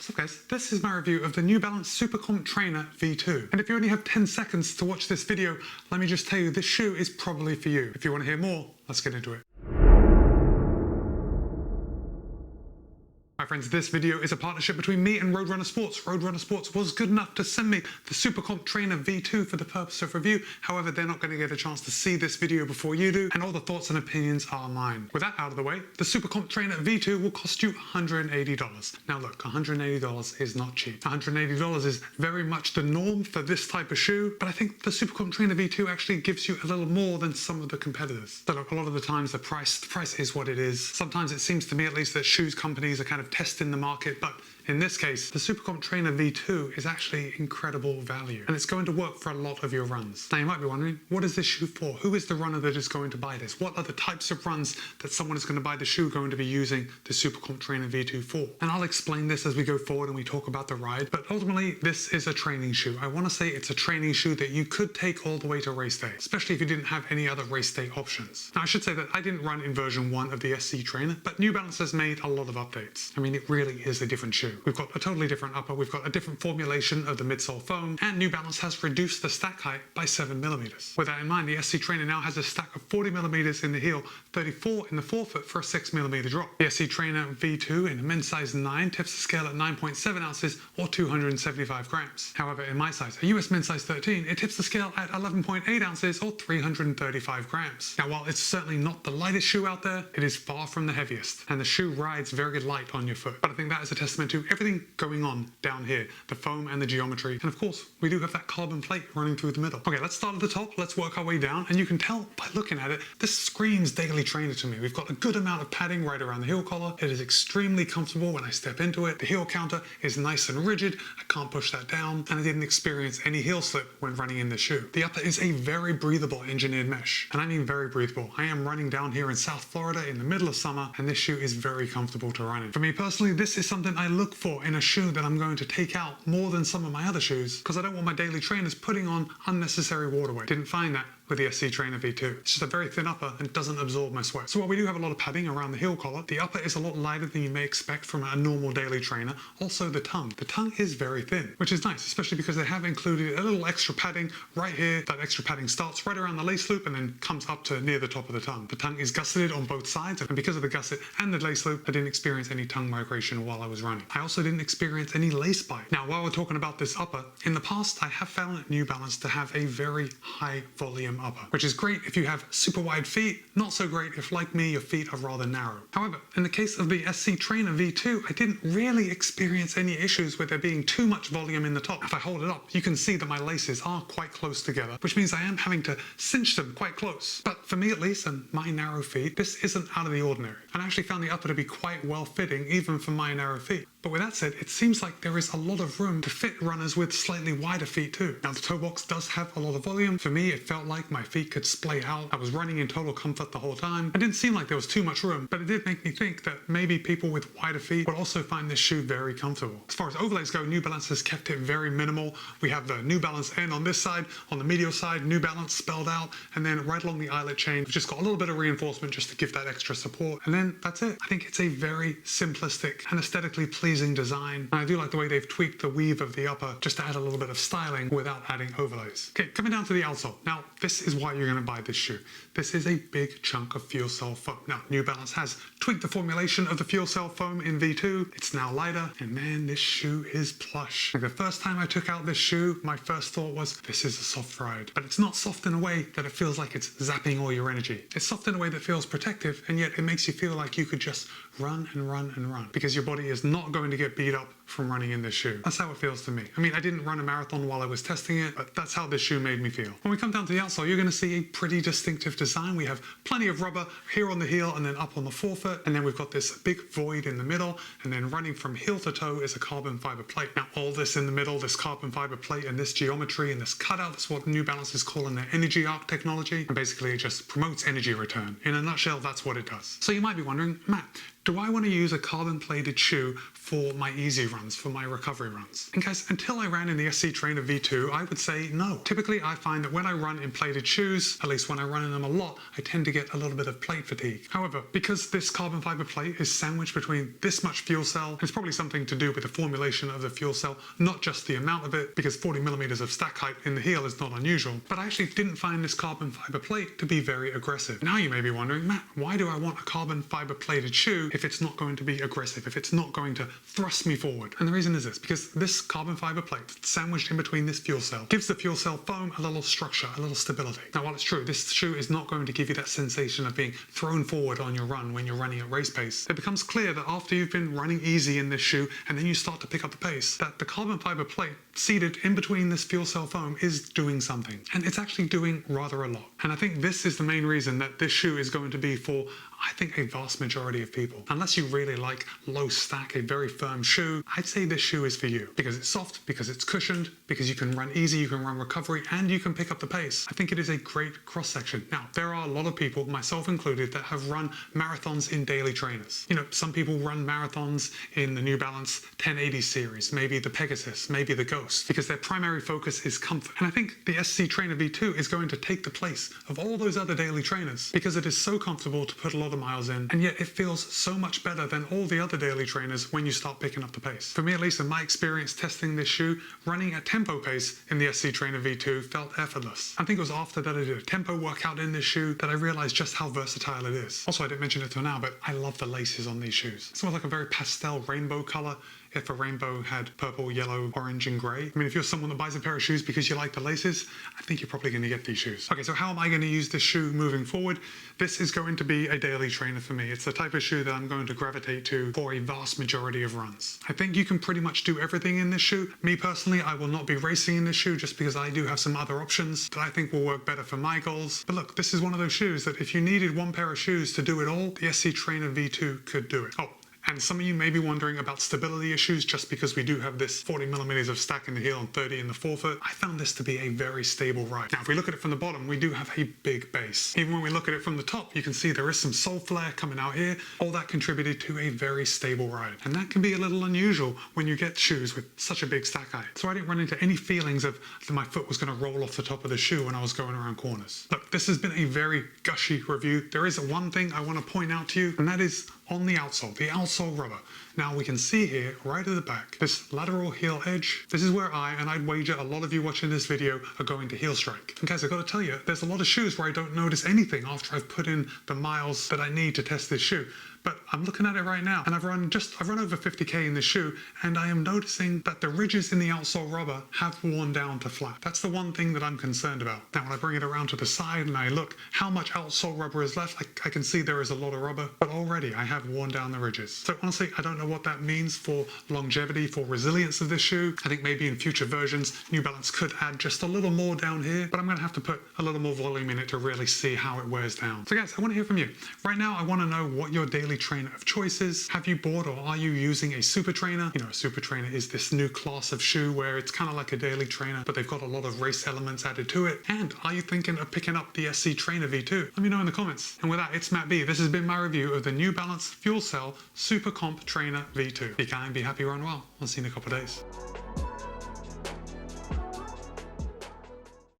So guys, this is my review of the New Balance SuperComp Trainer V2. And if you only have 10 seconds to watch this video, let me just tell you this shoe is probably for you. If you want to hear more, let's get into it. My friends, this video is a partnership between me and Roadrunner Sports. Roadrunner Sports was good enough to send me the SuperComp Trainer V2 for the purpose of review. However, they're not going to get a chance to see this video before you do, and all the thoughts and opinions are mine. With that out of the way, the SuperComp Trainer V2 will cost you $180. Now look, $180 is not cheap. $180 is very much the norm for this type of shoe, but I think the SuperComp Trainer V2 actually gives you a little more than some of the competitors. So look, a lot of the times the price is what it is. Sometimes it seems to me at least that shoes companies are kind of testing the market, but in this case, the SuperComp Trainer V2 is actually incredible value, and it's going to work for a lot of your runs. Now you might be wondering, what is this shoe for? Who is the runner that is going to buy this? What are the types of runs that someone is going to buy the shoe going to be using the SuperComp Trainer V2 for? And I'll explain this as we go forward and we talk about the ride, but ultimately this is a training shoe. I want to say it's a training shoe that you could take all the way to race day, especially if you didn't have any other race day options. Now I should say that I didn't run in version 1 of the SC Trainer, but New Balance has made a lot of updates. I mean, it really is a different shoe. We've got a totally different upper, we've got a different formulation of the midsole foam, and New Balance has reduced the stack height by 7mm. With that in mind, the SC Trainer now has a stack of 40mm in the heel, 34 in the forefoot for a 6mm drop. The SC Trainer V2 in a men's size 9 tips the scale at 9.7 ounces or 275 grams. However, in my size, a US men's size 13, it tips the scale at 11.8 ounces or 335 grams. Now, while it's certainly not the lightest shoe out there, it is far from the heaviest, and the shoe rides very light on your foot. But I think that is a testament to everything going on down here, the foam and the geometry, and of course we do have that carbon plate running through the middle. Okay, let's start at the top, let's work our way down, and you can tell by looking at it, this screams daily trainer to me. We've got a good amount of padding right around the heel collar. It is extremely comfortable when I step into it. The heel counter is nice and rigid, I can't push that down, and I didn't experience any heel slip when running in the shoe. The upper is a very breathable engineered mesh, and I mean very breathable. I am running down here in South Florida in the middle of summer, and this shoe is very comfortable to run in. For me personally, this is something I look for in a shoe that I'm going to take out more than some of my other shoes, because I don't want my daily trainers putting on unnecessary water weight. Didn't find that with the SC Trainer V2. It's just a very thin upper and doesn't absorb my sweat. So while we do have a lot of padding around the heel collar, the upper is a lot lighter than you may expect from a normal daily trainer. Also the tongue. The tongue is very thin, which is nice, especially because they have included a little extra padding right here. That extra padding starts right around the lace loop and then comes up to near the top of the tongue. The tongue is gusseted on both sides, and because of the gusset and the lace loop, I didn't experience any tongue migration while I was running. I also didn't experience any lace bite. Now, while we're talking about this upper, in the past I have found New Balance to have a very high volume upper, which is great if you have super wide feet, not so great if, like me, your feet are rather narrow. However, in the case of the SC Trainer V2, I didn't really experience any issues with there being too much volume in the top. If I hold it up, you can see that my laces are quite close together, which means I am having to cinch them quite close. But for me at least, and my narrow feet, this isn't out of the ordinary. And I actually found the upper to be quite well fitting, even for my narrow feet. But with that said, it seems like there is a lot of room to fit runners with slightly wider feet too. Now the toe box does have a lot of volume. For me, it felt like my feet could splay out. I was running in total comfort the whole time. It didn't seem like there was too much room, but it did make me think that maybe people with wider feet would also find this shoe very comfortable. As far as overlays go, New Balance has kept it very minimal. We have the New Balance N on this side, on the medial side, New Balance spelled out, and then right along the eyelet chain, we've just got a little bit of reinforcement just to give that extra support. And then that's it. I think it's a very simplistic and aesthetically pleasing design. And I do like the way they've tweaked the weave of the upper just to add a little bit of styling without adding overlays. Okay, coming down to the outsole. Now, this is why you're going to buy this shoe. This is a big chunk of fuel cell foam. Now, New Balance has tweaked the formulation of the fuel cell foam in V2. It's now lighter, and man, this shoe is plush. Like the first time I took out this shoe, my first thought was, this is a soft ride. But it's not soft in a way that it feels like it's zapping all your energy. It's soft in a way that feels protective, and yet it makes you feel like you could just run and run and run, because your body is not going to get beat up from running in this shoe. That's how it feels to me. I mean, I didn't run a marathon while I was testing it, but that's how this shoe made me feel. When we come down to the outsole, you're going to see a pretty distinctive design. We have plenty of rubber here on the heel and then up on the forefoot, and then we've got this big void in the middle, and then running from heel to toe is a carbon fiber plate. Now, all this in the middle, this carbon fiber plate and this geometry and this cutout, that's what New Balance is calling their energy arc technology, and basically it just promotes energy return. In a nutshell, that's what it does. So you might be wondering, Matt, do I want to use a carbon plated shoe for my easy runs, for my recovery runs? And guys, until I ran in the SC Trainer V2, I would say no. Typically, I find that when I run in plated shoes, at least when I run in them a lot, I tend to get a little bit of plate fatigue. However, because this carbon fiber plate is sandwiched between this much fuel cell, it's probably something to do with the formulation of the fuel cell, not just the amount of it, because 40 millimeters of stack height in the heel is not unusual. But I actually didn't find this carbon fiber plate to be very aggressive. Now you may be wondering, Matt, why do I want a carbon fiber plated shoe if it's not going to be aggressive, if it's not going to thrust me forward? And the reason is this, because this carbon fiber plate sandwiched in between this fuel cell gives the fuel cell foam a little structure, a little stability. Now while it's true, this shoe is not going to give you that sensation of being thrown forward on your run when you're running at race pace. It becomes clear that after you've been running easy in this shoe and then you start to pick up the pace, that the carbon fiber plate seated in between this fuel cell foam is doing something. And it's actually doing rather a lot. And I think this is the main reason that this shoe is going to be for, I think, a vast majority of people. Unless you really like low stack, a very firm shoe, I'd say this shoe is for you. Because it's soft, because it's cushioned, because you can run easy, you can run recovery, and you can pick up the pace. I think it is a great cross section. Now, there are a lot of people, myself included, that have run marathons in daily trainers. You know, some people run marathons in the New Balance 1080 series, maybe the Pegasus, maybe the Ghost, because their primary focus is comfort. And I think the SC Trainer V2 is going to take the place of all those other daily trainers because it is so comfortable to put a lot of miles in, and yet it feels so much better than all the other daily trainers when you start picking up the pace. For me, at least in my experience testing this shoe, running at tempo pace in the SC Trainer V2 felt effortless. I think it was after that I did a tempo workout in this shoe that I realized just how versatile it is. Also, I didn't mention it till now, but I love the laces on these shoes. It's almost like a very pastel rainbow color. If a rainbow had purple, yellow, orange, and gray. I mean, if you're someone that buys a pair of shoes because you like the laces, I think you're probably going to get these shoes. Okay, so how am I going to use this shoe moving forward? This is going to be a daily trainer for me. It's the type of shoe that I'm going to gravitate to for a vast majority of runs. I think you can pretty much do everything in this shoe. Me personally, I will not be racing in this shoe just because I do have some other options that I think will work better for my goals. But look, this is one of those shoes that if you needed one pair of shoes to do it all, the SC Trainer V2 could do it. Oh, and some of you may be wondering about stability issues just because we do have this 40 millimeters of stack in the heel and 30 in the forefoot. I found this to be a very stable ride. Now, if we look at it from the bottom, we do have a big base. Even when we look at it from the top, you can see there is some sole flare coming out here. All that contributed to a very stable ride. And that can be a little unusual when you get shoes with such a big stack height. So I didn't run into any feelings of that my foot was going to roll off the top of the shoe when I was going around corners. Look, this has been a very gushy review. There is one thing I want to point out to you, and that is on the outsole rubber. Now we can see here, right at the back, this lateral heel edge. This is where I'd wager a lot of you watching this video are going to heel strike. And guys, I've got to tell you, there's a lot of shoes where I don't notice anything after I've put in the miles that I need to test this shoe. But I'm looking at it right now, and I've run over 50K in this shoe, and I am noticing that the ridges in the outsole rubber have worn down to flat. That's the one thing that I'm concerned about. Now, when I bring it around to the side and I look how much outsole rubber is left, I can see there is a lot of rubber, but already I have worn down the ridges. So honestly, I don't know what that means for longevity, for resilience of this shoe. I think maybe in future versions, New Balance could add just a little more down here, but I'm gonna have to put a little more volume in it to really see how it wears down. So guys, I wanna hear from you. Right now, I wanna know what your daily trainer of choice is. Have you bought or are you using a super trainer? You know, a super trainer is this new class of shoe where it's kind of like a daily trainer, but they've got a lot of race elements added to it. And are you thinking of picking up the SC Trainer V2? Let me know in the comments. And with that, it's Matt B. This has been my review of the New Balance Fuel Cell SuperComp Trainer V2. Be kind, be happy, run well. I'll see you in a couple of days.